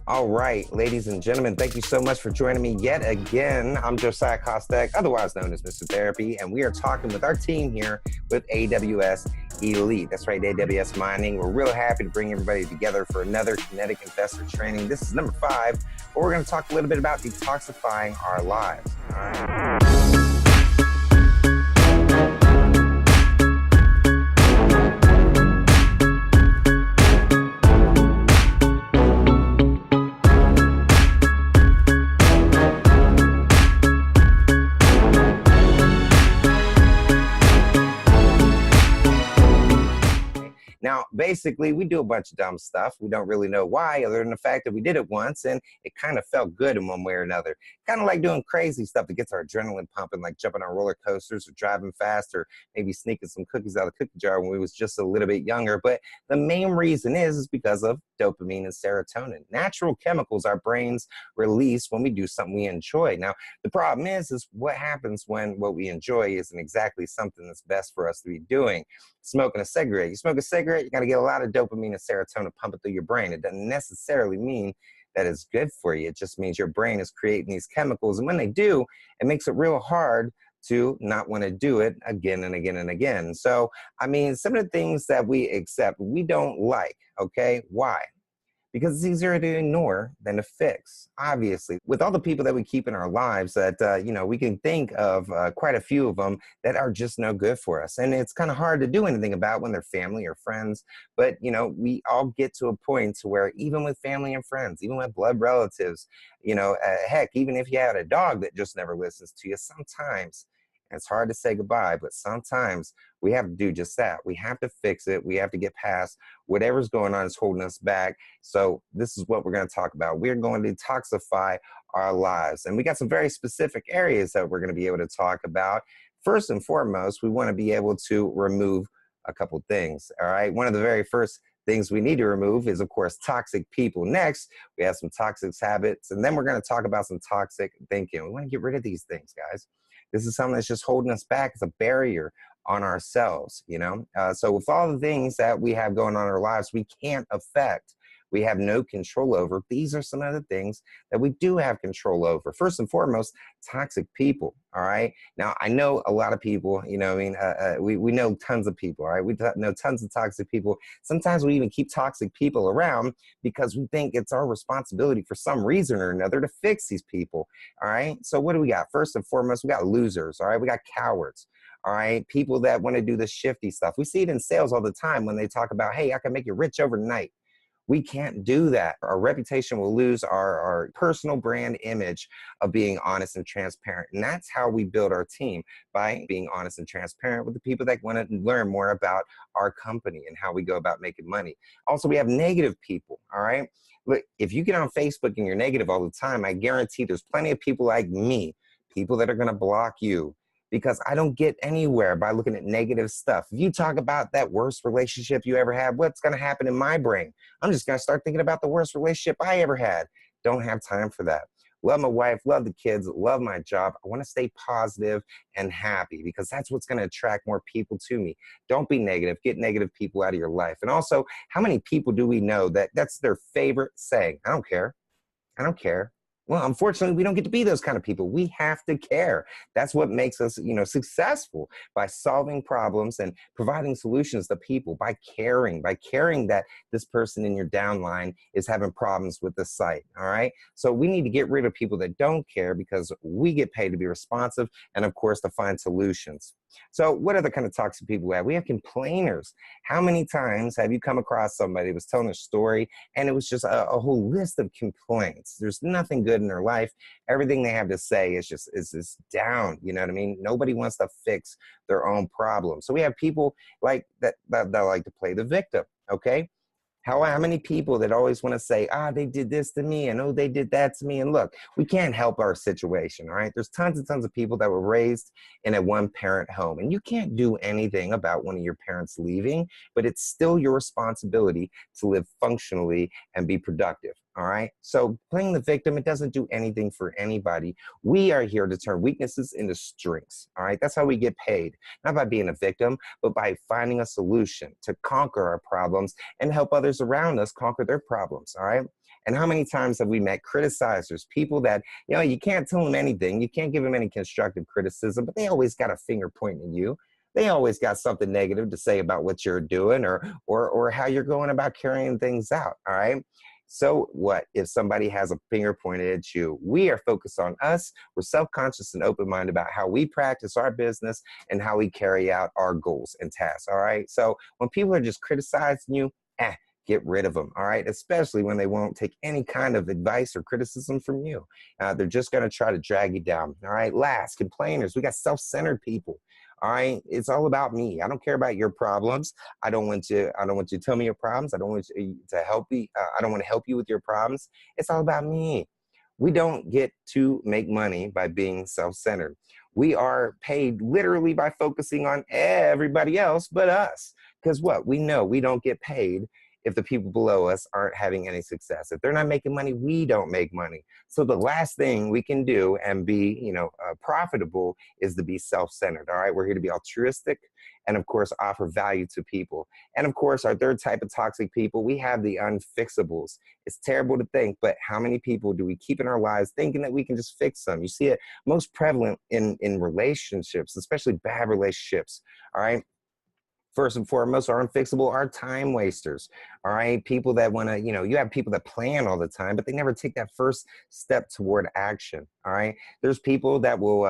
All right, ladies and gentlemen, thank you so much for joining me yet again. I'm Josiah Kostek, otherwise known as Mr. Therapy, and we are talking with our team here with AWS Elite. That's right, AWS Mining. We're real happy to bring everybody together for another Kinetic Investor Training. This is number 5, where we're going to talk a little bit about detoxifying our lives. All right. Now, basically, we do a bunch of dumb stuff. We don't really know why, other than the fact that we did it once and it kind of felt good in one way or another. Kind of like doing crazy stuff that gets our adrenaline pumping, like jumping on roller coasters or driving fast or maybe sneaking some cookies out of the cookie jar when we was just a little bit younger. But the main reason is because of dopamine and serotonin, natural chemicals our brains release when we do something we enjoy. Now, the problem is what happens when what we enjoy isn't exactly something that's best for us to be doing. Smoking a cigarette. You smoke a cigarette, you got to get a lot of dopamine and serotonin pumping through your brain. It doesn't necessarily mean that it's good for you. It just means your brain is creating these chemicals. And when they do, it makes it real hard to not want to do it again and again and again. So, I mean, some of the things that we accept, we don't like, okay? Why? Because it's easier to ignore than to fix, obviously. With all the people that we keep in our lives that, we can think of quite a few of them that are just no good for us. And it's kind of hard to do anything about when they're family or friends. But, we all get to a point to where even with family and friends, even with blood relatives, heck, even if you had a dog that just never listens to you, sometimes it's hard to say goodbye, but sometimes we have to do just that. We have to fix it. We have to get past whatever's going on is holding us back. So this is what we're going to talk about. We're going to detoxify our lives. And we got some very specific areas that we're going to be able to talk about. First and foremost, we want to be able to remove a couple things. All right. One of the very first things we need to remove is, of course, toxic people. Next, we have some toxic habits. And then we're going to talk about some toxic thinking. We want to get rid of these things, guys. This is something that's just holding us back. It's a barrier on ourselves, So with all the things that we have going on in our lives, we can't affect, we have no control over. These are some of the things that we do have control over. First and foremost, toxic people, all right? Now, I know a lot of people, we know tons of people, all right? We know tons of toxic people. Sometimes we even keep toxic people around because we think it's our responsibility for some reason or another to fix these people, all right? So what do we got? First and foremost, we got losers, all right? We got cowards. All right, people that want to do the shifty stuff. We see it in sales all the time when they talk about, hey, I can make you rich overnight. We can't do that. Our reputation will lose our personal brand image of being honest and transparent. And that's how we build our team, by being honest and transparent with the people that want to learn more about our company and how we go about making money. Also, we have negative people, all right? Look, if you get on Facebook and you're negative all the time, I guarantee there's plenty of people like me, people that are going to block you, because I don't get anywhere by looking at negative stuff. If you talk about that worst relationship you ever had, what's going to happen in my brain? I'm just going to start thinking about the worst relationship I ever had. Don't have time for that. Love my wife, love the kids, love my job. I want to stay positive and happy because that's what's going to attract more people to me. Don't be negative. Get negative people out of your life. And also, how many people do we know that that's their favorite saying? I don't care. I don't care. Well, unfortunately, we don't get to be those kind of people. We have to care. That's what makes us, successful, by solving problems and providing solutions to people, by caring that this person in your downline is having problems with the site, all right? So we need to get rid of people that don't care because we get paid to be responsive and, of course, to find solutions. So what other kind of toxic people we have? We have complainers. How many times have you come across somebody who was telling a story and it was just a whole list of complaints? There's nothing good in their life. Everything they have to say is just down. You know what I mean? Nobody wants to fix their own problems. So we have people like that like to play the victim, okay? How many people that always want to say, they did this to me, and they did that to me. And look, we can't help our situation, all right? There's tons and tons of people that were raised in a one-parent home, and you can't do anything about one of your parents leaving, but it's still your responsibility to live functionally and be productive. All right. So playing the victim, it doesn't do anything for anybody. We are here to turn weaknesses into strengths. All right. That's how we get paid, not by being a victim, but by finding a solution to conquer our problems and help others others around us conquer their problems, all right? And how many times have we met criticizers, people that, you know, you can't tell them anything, you can't give them any constructive criticism, but they always got a finger pointing at you. They always got something negative to say about what you're doing or how you're going about carrying things out, all right? So what if somebody has a finger pointed at you? We are focused on us. We're self-conscious and open-minded about how we practice our business and how we carry out our goals and tasks, all right? So when people are just criticizing you, get rid of them, all right? Especially when they won't take any kind of advice or criticism from you. They're just gonna try to drag you down, all right? Last, complainers. We got self-centered people. All right, it's all about me. I don't care about your problems. I don't want you to tell me your problems. I don't want you to help me. I don't want to help you with your problems. It's all about me. We don't get to make money by being self-centered. We are paid literally by focusing on everybody else but us. Because what? We know we don't get paid if the people below us aren't having any success. If they're not making money, we don't make money. So the last thing we can do and be, profitable is to be self-centered. All right, we're here to be altruistic and of course offer value to people. And of course, our third type of toxic people, we have the unfixables. It's terrible to think, but how many people do we keep in our lives thinking that we can just fix them? You see it most prevalent in relationships, especially bad relationships. All right. First and foremost, are unfixable are time wasters, all right? People that want to, you have people that plan all the time, but they never take that first step toward action, all right? There's people that will,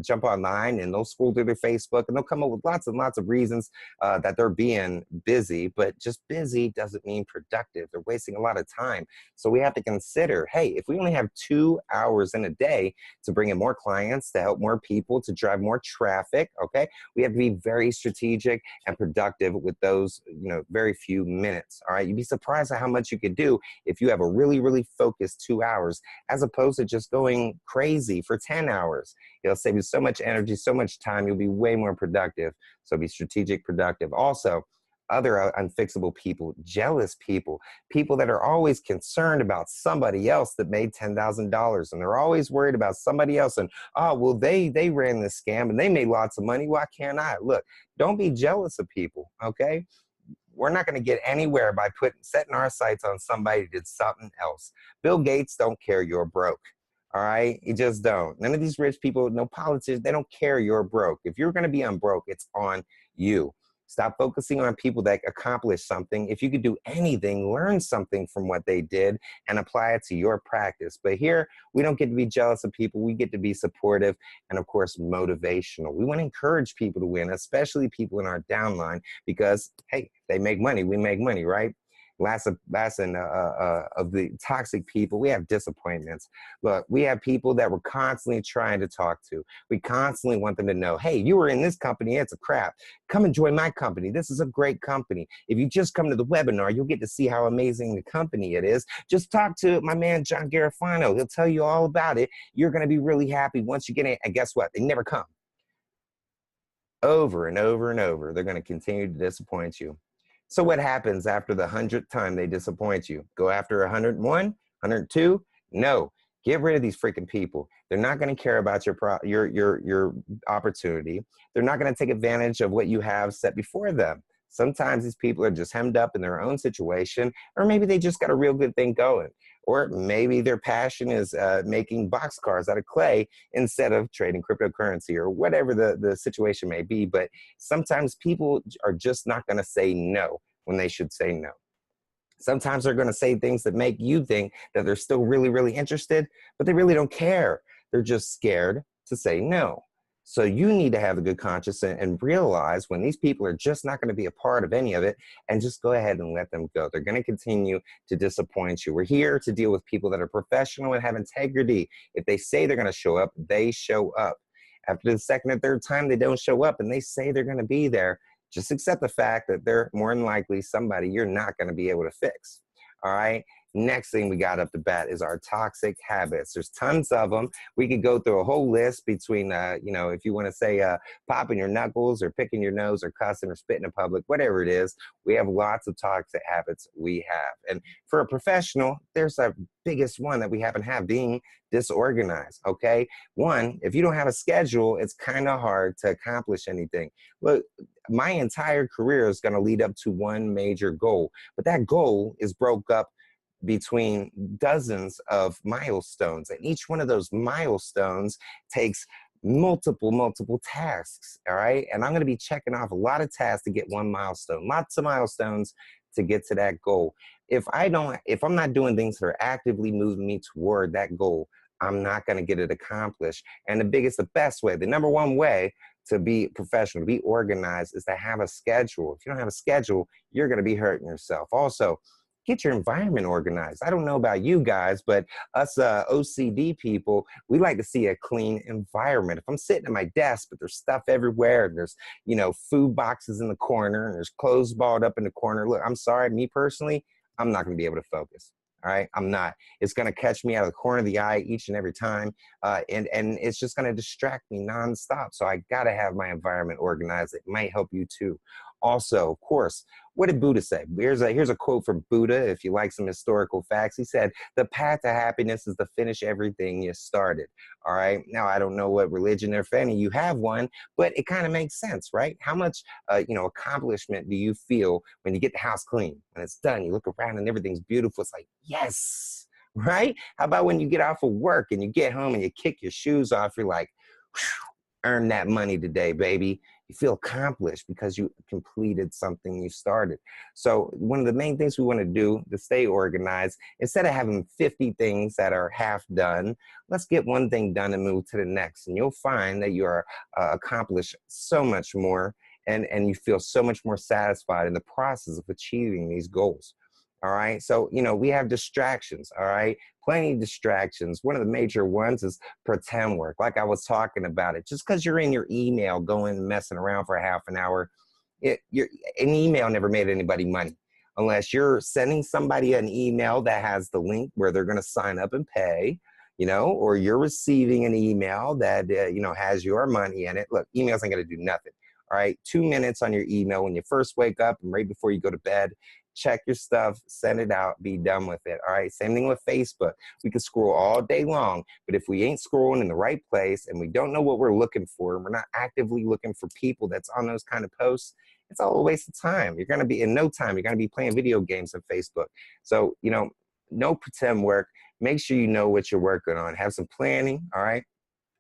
jump online and they'll scroll through their Facebook and they'll come up with lots and lots of reasons that they're being busy, but just busy doesn't mean productive. They're wasting a lot of time. So we have to consider, hey, if we only have 2 hours in a day to bring in more clients, to help more people, to drive more traffic, okay? We have to be very strategic and productive with those, very few minutes, all right? You'd be surprised at how much you could do if you have a really, really focused 2 hours, as opposed to just going crazy for 10 hours. It'll save you so much energy, so much time. You'll be way more productive. So be strategic, productive. Also, other unfixable people, jealous people, people that are always concerned about somebody else that made $10,000 and they're always worried about somebody else and, oh, well, they ran this scam and they made lots of money. Why can't I? Look, don't be jealous of people, okay? We're not going to get anywhere by setting our sights on somebody who did something else. Bill Gates don't care you're broke. All right, you just don't. None of these rich people, no politicians, they don't care you're broke. If you're going to be unbroke, it's on you. Stop focusing on people that accomplish something. If you could do anything, learn something from what they did and apply it to your practice. But here, we don't get to be jealous of people. We get to be supportive and, of course, motivational. We want to encourage people to win, especially people in our downline, because, hey, they make money. We make money, right? Last of the toxic people, we have disappointments. Look, we have people that we're constantly trying to talk to. We constantly want them to know, hey, you were in this company, it's a crap. Come and join my company. This is a great company. If you just come to the webinar, you'll get to see how amazing the company it is. Just talk to my man, John Garofano. He'll tell you all about it. You're going to be really happy once you get in. And guess what? They never come. Over and over and over, they're going to continue to disappoint you. So what happens after the 100th time they disappoint you? Go after 101, 102? No, get rid of these freaking people. They're not going to care about your opportunity. They're not going to take advantage of what you have set before them. Sometimes these people are just hemmed up in their own situation, or maybe they just got a real good thing going. Or maybe their passion is making boxcars out of clay instead of trading cryptocurrency or whatever the situation may be. But sometimes people are just not going to say no when they should say no. Sometimes they're going to say things that make you think that they're still really, really interested, but they really don't care. They're just scared to say no. So you need to have a good conscience and realize when these people are just not going to be a part of any of it, and just go ahead and let them go. They're going to continue to disappoint you. We're here to deal with people that are professional and have integrity. If they say they're going to show up, they show up. After the second or third time they don't show up and they say they're going to be there, just accept the fact that they're more than likely somebody you're not going to be able to fix. All right. Next thing we got up the bat is our toxic habits. There's tons of them. We could go through a whole list between, if you want to say popping your knuckles or picking your nose or cussing or spitting in public, whatever it is, we have lots of toxic habits we have. And for a professional, there's a biggest one that we happen to have, being disorganized, okay? One, if you don't have a schedule, it's kind of hard to accomplish anything. Look, my entire career is going to lead up to one major goal, but that goal is broke up between dozens of milestones, and each one of those milestones takes multiple tasks, all right? And I'm going to be checking off a lot of tasks to get one milestone, lots of milestones to get to that goal. If I'm not doing things that are actively moving me toward that goal, I'm not going to get it accomplished. And the best way, the number one way to be professional, to be organized, is to have a schedule. If you don't have a schedule, you're going to be hurting yourself. Also, get your environment organized. I don't know about you guys, but us OCD people, we like to see a clean environment. If I'm sitting at my desk, but there's stuff everywhere, and there's, food boxes in the corner, and there's clothes balled up in the corner. Look, I'm sorry, me personally, I'm not going to be able to focus. All right, I'm not. It's going to catch me out of the corner of the eye each and every time, and it's just going to distract me nonstop. So I got to have my environment organized. It might help you too. Also, of course, what did Buddha say? Here's a quote from Buddha, if you like some historical facts. He said, "The path to happiness is to finish everything you started." All right. Now, I don't know what religion, if any, you have one, but it kind of makes sense, right? How much, accomplishment do you feel when you get the house clean, when it's done, you look around and everything's beautiful? It's like, yes, right? How about when you get off of work and you get home and you kick your shoes off? You're like, earn that money today, baby. You feel accomplished because you completed something you started. So one of the main things we want to do to stay organized, instead of having 50 things that are half done, let's get one thing done and move to the next. And you'll find that you're accomplished so much more, and you feel so much more satisfied in the process of achieving these goals. All right. So, we have distractions. All right. Plenty of distractions. One of the major ones is pretend work. Like I was talking about it, just because you're in your email going and messing around for half an hour, an email never made anybody money unless you're sending somebody an email that has the link where they're going to sign up and pay, or you're receiving an email that, has your money in it. Look, emails ain't going to do nothing. All right. 2 minutes on your email when you first wake up and right before you go to bed. Check your stuff, send it out, be done with it. All right. Same thing with Facebook. We can scroll all day long, but if we ain't scrolling in the right place and we don't know what we're looking for, and we're not actively looking for people that's on those kind of posts, it's all a waste of time. You're going to be, in no time, you're going to be playing video games on Facebook. So, no pretend work. Make sure you know what you're working on. Have some planning. All right.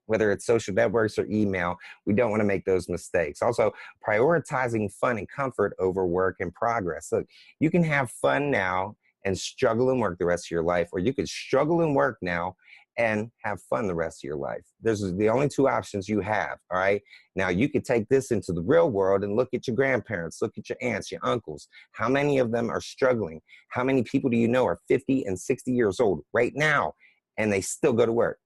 Whether it's social networks or email, we don't want to make those mistakes. Also, prioritizing fun and comfort over work and progress. Look, you can have fun now and struggle and work the rest of your life, or you could struggle and work now and have fun the rest of your life. Those are the only two options you have, all right? Now, you could take this into the real world and look at your grandparents, look at your aunts, your uncles. How many of them are struggling? How many people do you know are 50 and 60 years old right now, and they still go to work?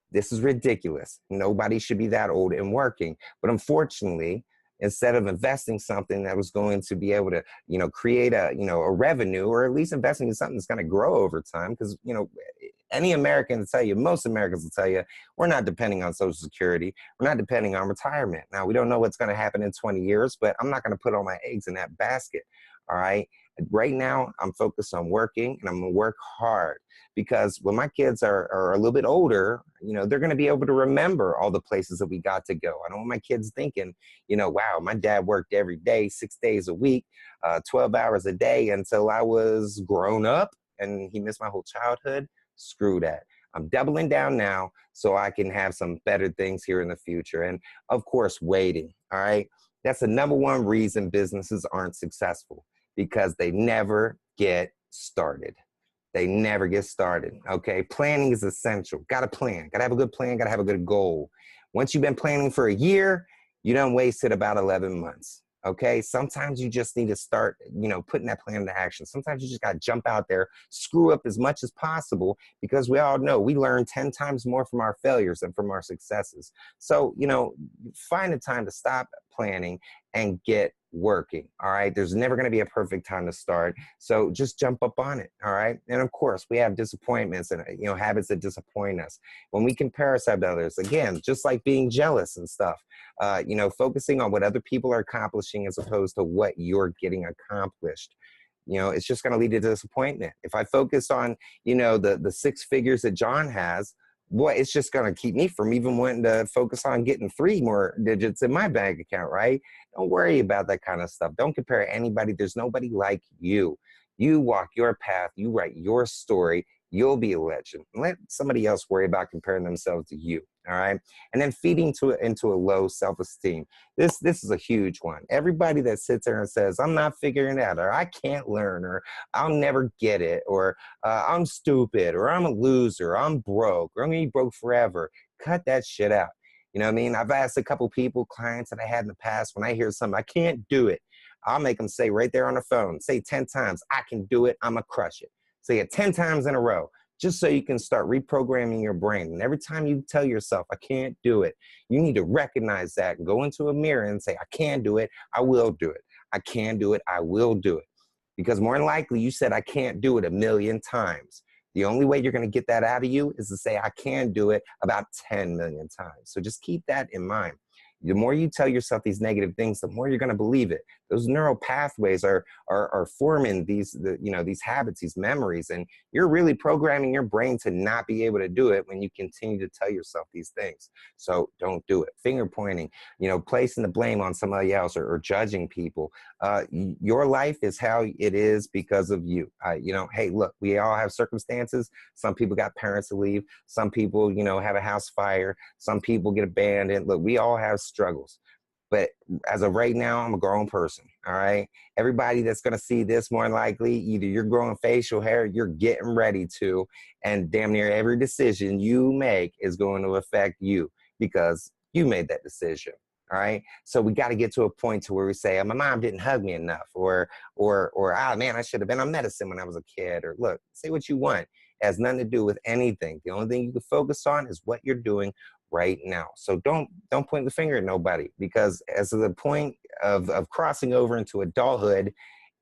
This is ridiculous. Nobody should be that old and working. But unfortunately, instead of investing something that was going to be able to, create a revenue, or at least investing in something that's going to grow over time, because, any American will tell you, most Americans will tell you, we're not depending on Social Security. We're not depending on retirement. Now, we don't know what's going to happen in 20 years, but I'm not going to put all my eggs in that basket. All right. Right now, I'm focused on working, and I'm going to work hard, because when my kids are a little bit older, they're going to be able to remember all the places that we got to go. I don't want my kids thinking, wow, my dad worked every day, 6 days a week, 12 hours a day until I was grown up, and he missed my whole childhood. Screw that. I'm doubling down now so I can have some better things here in the future. And of course, waiting. All right. That's the number one reason businesses aren't successful, because they never get started. They never get started, okay? Planning is essential. Got to plan. Got to have a good plan. Got to have a good goal. Once you've been planning for a year, you done wasted about 11 months, okay? Sometimes you just need to start, putting that plan into action. Sometimes you just got to jump out there, screw up as much as possible, because we all know we learn 10 times more from our failures than from our successes. So, find the time to stop, planning and get working. All right. There's never going to be a perfect time to start. So just jump up on it. All right. And of course, we have disappointments and, habits that disappoint us. When we compare ourselves to others, again, just like being jealous and stuff, focusing on what other people are accomplishing as opposed to what you're getting accomplished. It's just going to lead to disappointment. If I focus on, the six figures that John has, boy, it's just going to keep me from even wanting to focus on getting 3 more digits in my bank account, right? Don't worry about that kind of stuff. Don't compare anybody. There's nobody like you. You walk your path. You write your story. You'll be a legend. Let somebody else worry about comparing themselves to you. All right. And then feeding into a low self-esteem. This is a huge one. Everybody that sits there and says, I'm not figuring it out, or I can't learn, or I'll never get it, or I'm stupid, or I'm a loser, or I'm broke, or I'm going to be broke forever. Cut that shit out. You know what I mean? I've asked a couple people, clients that I had in the past, when I hear something, I can't do it, I'll make them say right there on the phone, say 10 times, I can do it, I'm going to crush it. Say it 10 times in a row, just so you can start reprogramming your brain. And every time you tell yourself, I can't do it, you need to recognize that and go into a mirror and say, I can do it, I will do it. I can do it, I will do it. Because more than likely, you said, I can't do it 1,000,000 times. The only way you're going to get that out of you is to say, I can do it about 10 million times. So just keep that in mind. The more you tell yourself these negative things, the more you're going to believe it. Those neural pathways are forming these habits, these memories, and you're really programming your brain to not be able to do it when you continue to tell yourself these things. So don't do it. Finger pointing, placing the blame on somebody else or judging people. Your life is how it is because of you. Hey, look, we all have circumstances. Some people got parents to leave. Some people, have a house fire. Some people get abandoned. Look, we all have struggles. But as of right now, I'm a grown person, all right? Everybody that's going to see this, more than likely, either you're growing facial hair, you're getting ready to, and damn near every decision you make is going to affect you because you made that decision, all right? So we got to get to a point to where we say, oh, my mom didn't hug me enough, or man, I should have been on medicine when I was a kid, or look, say what you want. It has nothing to do with anything. The only thing you can focus on is what you're doing right now. So don't point the finger at nobody, because as of the point of crossing over into adulthood,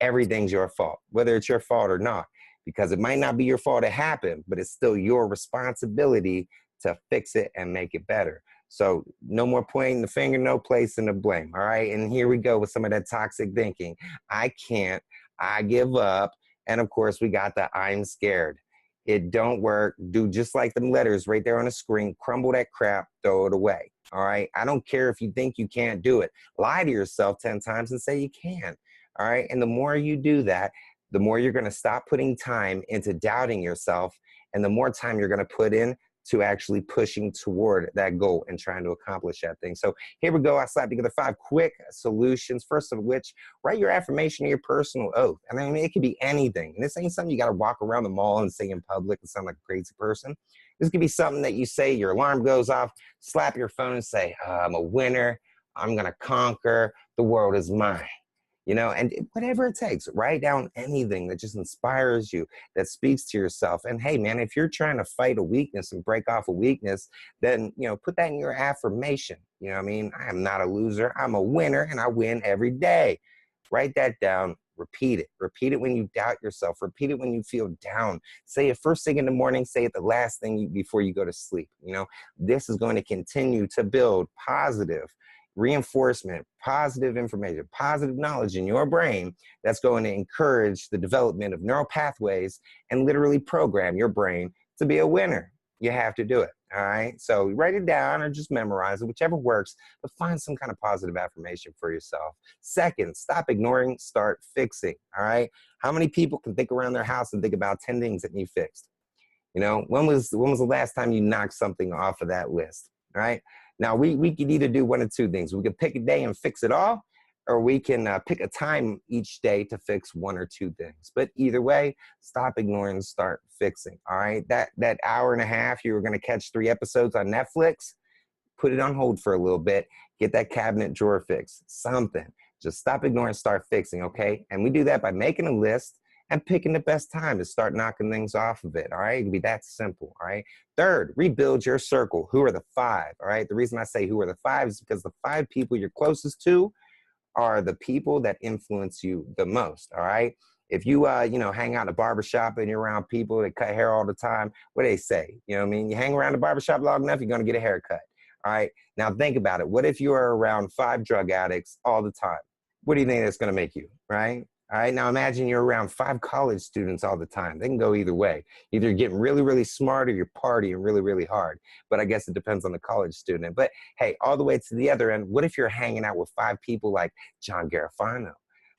everything's your fault, whether it's your fault or not, because it might not be your fault it happened, but it's still your responsibility to fix it and make it better. So no more pointing the finger, no place in the blame. All right. And here we go with some of that toxic thinking. I can't, I give up. And of course we got the I'm scared. It don't work. Do just like them letters right there on the screen. Crumble that crap, throw it away. All right. I don't care if you think you can't do it. Lie to yourself 10 times and say you can. All right. And the more you do that, the more you're going to stop putting time into doubting yourself, and the more time you're going to put in to actually pushing toward that goal and trying to accomplish that thing. So here we go. I slapped together 5 quick solutions. First of which, write your affirmation or your personal oath. I mean, it could be anything. And this ain't something you got to walk around the mall and say in public and sound like a crazy person. This could be something that you say, your alarm goes off, slap your phone and say, I'm a winner. I'm going to conquer. The world is mine. And whatever it takes, write down anything that just inspires you, that speaks to yourself. And hey, man, if you're trying to fight a weakness and break off a weakness, then, put that in your affirmation. I am not a loser. I'm a winner, and I win every day. Write that down. Repeat it. Repeat it when you doubt yourself. Repeat it when you feel down. Say it first thing in the morning. Say it the last thing before you go to sleep. This is going to continue to build positive reinforcement, positive information, positive knowledge in your brain that's going to encourage the development of neural pathways and literally program your brain to be a winner. You have to do it. All right. So write it down or just memorize it, whichever works, but find some kind of positive affirmation for yourself. Second, stop ignoring, start fixing. All right. How many people can think around their house and think about 10 things that need fixed? When was the last time you knocked something off of that list? All right. Now, we could either do one of 2 things. We could pick a day and fix it all, or we can pick a time each day to fix 1 or 2 things. But either way, stop ignoring and start fixing, all right? That hour and a half you were going to catch 3 episodes on Netflix, put it on hold for a little bit, get that cabinet drawer fixed, something. Just stop ignoring and start fixing, okay? And we do that by making a list and picking the best time to start knocking things off of it. All right. It can be that simple. All right. Third, rebuild your circle. Who are the five? All right. The reason I say who are the five is because the five people you're closest to are the people that influence you the most. All right. If you, hang out in a barbershop and you're around people that cut hair all the time, what do they say? You know what I mean? You hang around the barbershop long enough, you're going to get a haircut. All right. Now think about it. What if you are around 5 drug addicts all the time? What do you think that's going to make you? Right. All right. Now imagine you're around 5 college students all the time. They can go either way. Either you're getting really, really smart or you're partying really, really hard. But I guess it depends on the college student. But hey, all the way to the other end, what if you're hanging out with 5 people like John Garofano,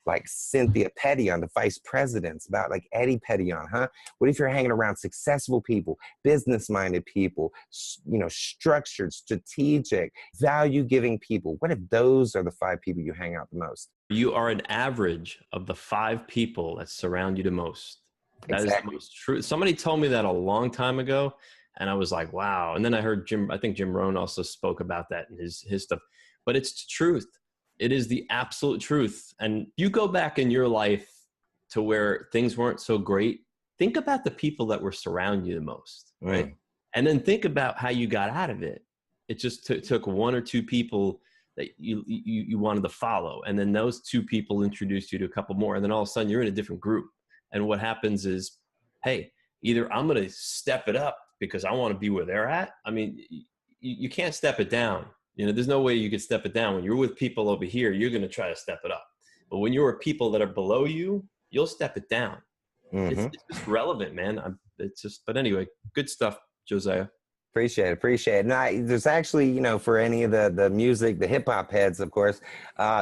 like Cynthia Pettion, the vice presidents, about like Eddie Pettion, huh? What if you're hanging around successful people, business-minded people, structured, strategic, value-giving people? What if those are the 5 people you hang out the most? You are an average of the 5 people that surround you the most. That is the most true. Somebody told me that a long time ago, and I was like, wow. And then I heard I think Jim Rohn also spoke about that in his stuff. But it's the truth. It is the absolute truth. And you go back in your life to where things weren't so great, think about the people that were surrounding you the most, right? And then think about how you got out of it. It just took 1 or 2 people that you wanted to follow. And then those 2 people introduced you to a couple more. And then all of a sudden you're in a different group. And what happens is, hey, either I'm going to step it up because I want to be where they're at. I mean, you can't step it down. There's no way you could step it down. When you're with people over here, you're going to try to step it up. But when you're with people that are below you, you'll step it down. It's just relevant, man. But anyway, good stuff, Josiah. Appreciate it. Now, there's actually, for any of the music, the hip hop heads, of course,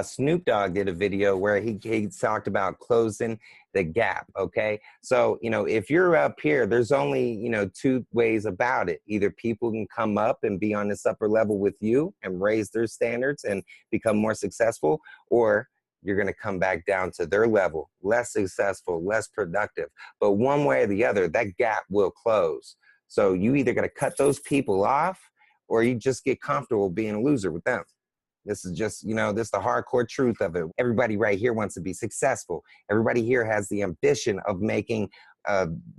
Snoop Dogg did a video where he talked about closing the gap. Okay. So, if you're up here, there's only, 2 ways about it. Either people can come up and be on this upper level with you and raise their standards and become more successful, or you're going to come back down to their level, less successful, less productive. But one way or the other, that gap will close. So you either got to cut those people off, or you just get comfortable being a loser with them. This is just, this is the hardcore truth of it. Everybody right here wants to be successful. Everybody here has the ambition of making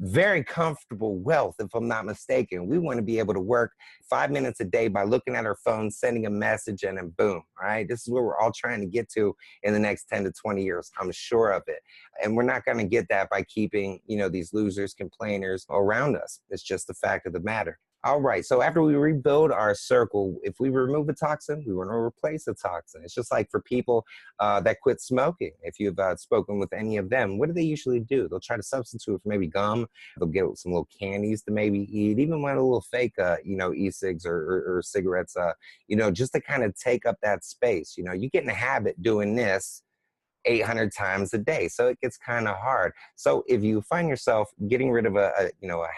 very comfortable wealth, if I'm not mistaken. We want to be able to work 5 minutes a day by looking at our phone, sending a message, and then boom, all right? This is where we're all trying to get to in the next 10 to 20 years. I'm sure of it. And we're not going to get that by keeping, these losers, complainers around us. It's just the fact of the matter. All right, so after we rebuild our circle, if we remove a toxin, we want to replace a toxin. It's just like for people that quit smoking. If you've spoken with any of them, what do they usually do? They'll try to substitute it for maybe gum. They'll get some little candies to maybe eat, even one of the little fake, e-cigs or cigarettes, just to kind of take up that space. You get in a habit doing this 800 times a day. So it gets kind of hard. So if you find yourself getting rid of a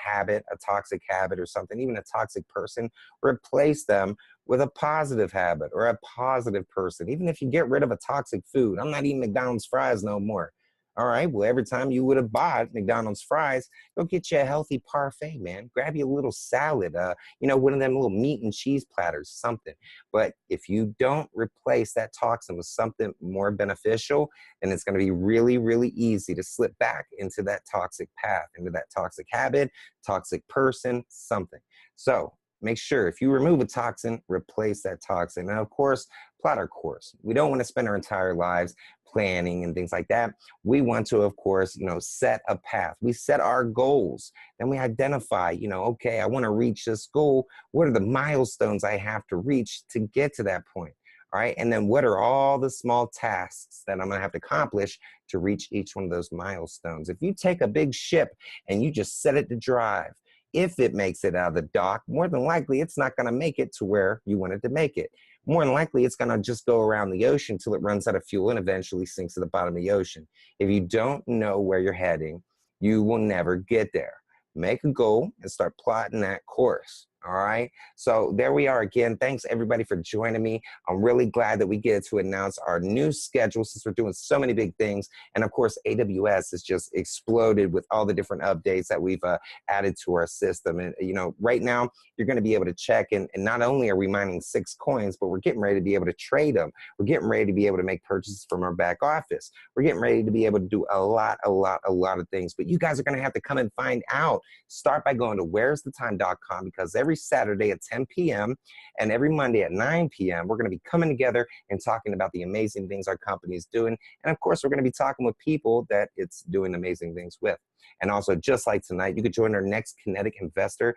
habit, a toxic habit or something, even a toxic person, replace them with a positive habit or a positive person. Even if you get rid of a toxic food, I'm not eating McDonald's fries no more. All right, well, every time you would have bought McDonald's fries, go get you a healthy parfait, man. Grab you a little salad, one of them little meat and cheese platters, something. But if you don't replace that toxin with something more beneficial, then it's going to be really, really easy to slip back into that toxic path, into that toxic habit, toxic person, something. So make sure if you remove a toxin, replace that toxin. And of course, plot our course. We don't want to spend our entire lives planning and things like that. We want to, of course, set a path. We set our goals. Then we identify, okay, I want to reach this goal. What are the milestones I have to reach to get to that point? All right. And then what are all the small tasks that I'm going to have to accomplish to reach each one of those milestones? If you take a big ship and you just set it to drive, if it makes it out of the dock, more than likely it's not going to make it to where you want it to make it. More than likely it's going to just go around the ocean till it runs out of fuel and eventually sinks to the bottom of the ocean. If you don't know where you're heading, you will never get there. Make a goal and start plotting that course. All right. So there we are again. Thanks everybody for joining me. I'm really glad that we get to announce our new schedule since we're doing so many big things. And of course, AWS has just exploded with all the different updates that we've added to our system. And, you know, right now you're going to be able to check and not only are we mining 6 coins, but we're getting ready to be able to trade them. We're getting ready to be able to make purchases from our back office. We're getting ready to be able to do a lot of things. But you guys are going to have to come and find out. Start by going to where'sthetime.com, because every Saturday at 10 p.m. and every Monday at 9 p.m., we're going to be coming together and talking about the amazing things our company is doing. And of course, we're going to be talking with people that it's doing amazing things with. And also, just like tonight, you could join our next Kinetic Investor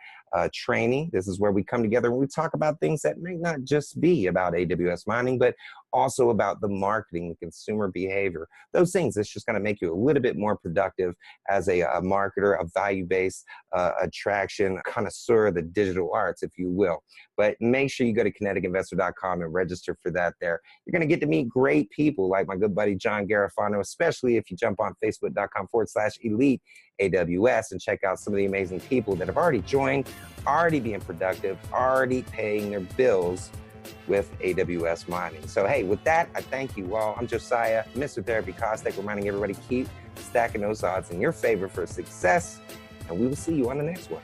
training. This is where we come together and we talk about things that may not just be about AWS mining, but also about the marketing, the consumer behavior, those things that's just going to make you a little bit more productive as a marketer, a value-based attraction connoisseur of the digital arts, if you will. But make sure you go to kineticinvestor.com and register for that there. You're going to get to meet great people like my good buddy John Garofano, especially if you jump on facebook.com/elite AWS and check out some of the amazing people that have already joined, already being productive, already paying their bills with AWS mining. So, hey, with that, I thank you all. I'm Josiah, Mr. Therapy Costek, reminding everybody keep stacking those odds in your favor for success, and we will see you on the next one.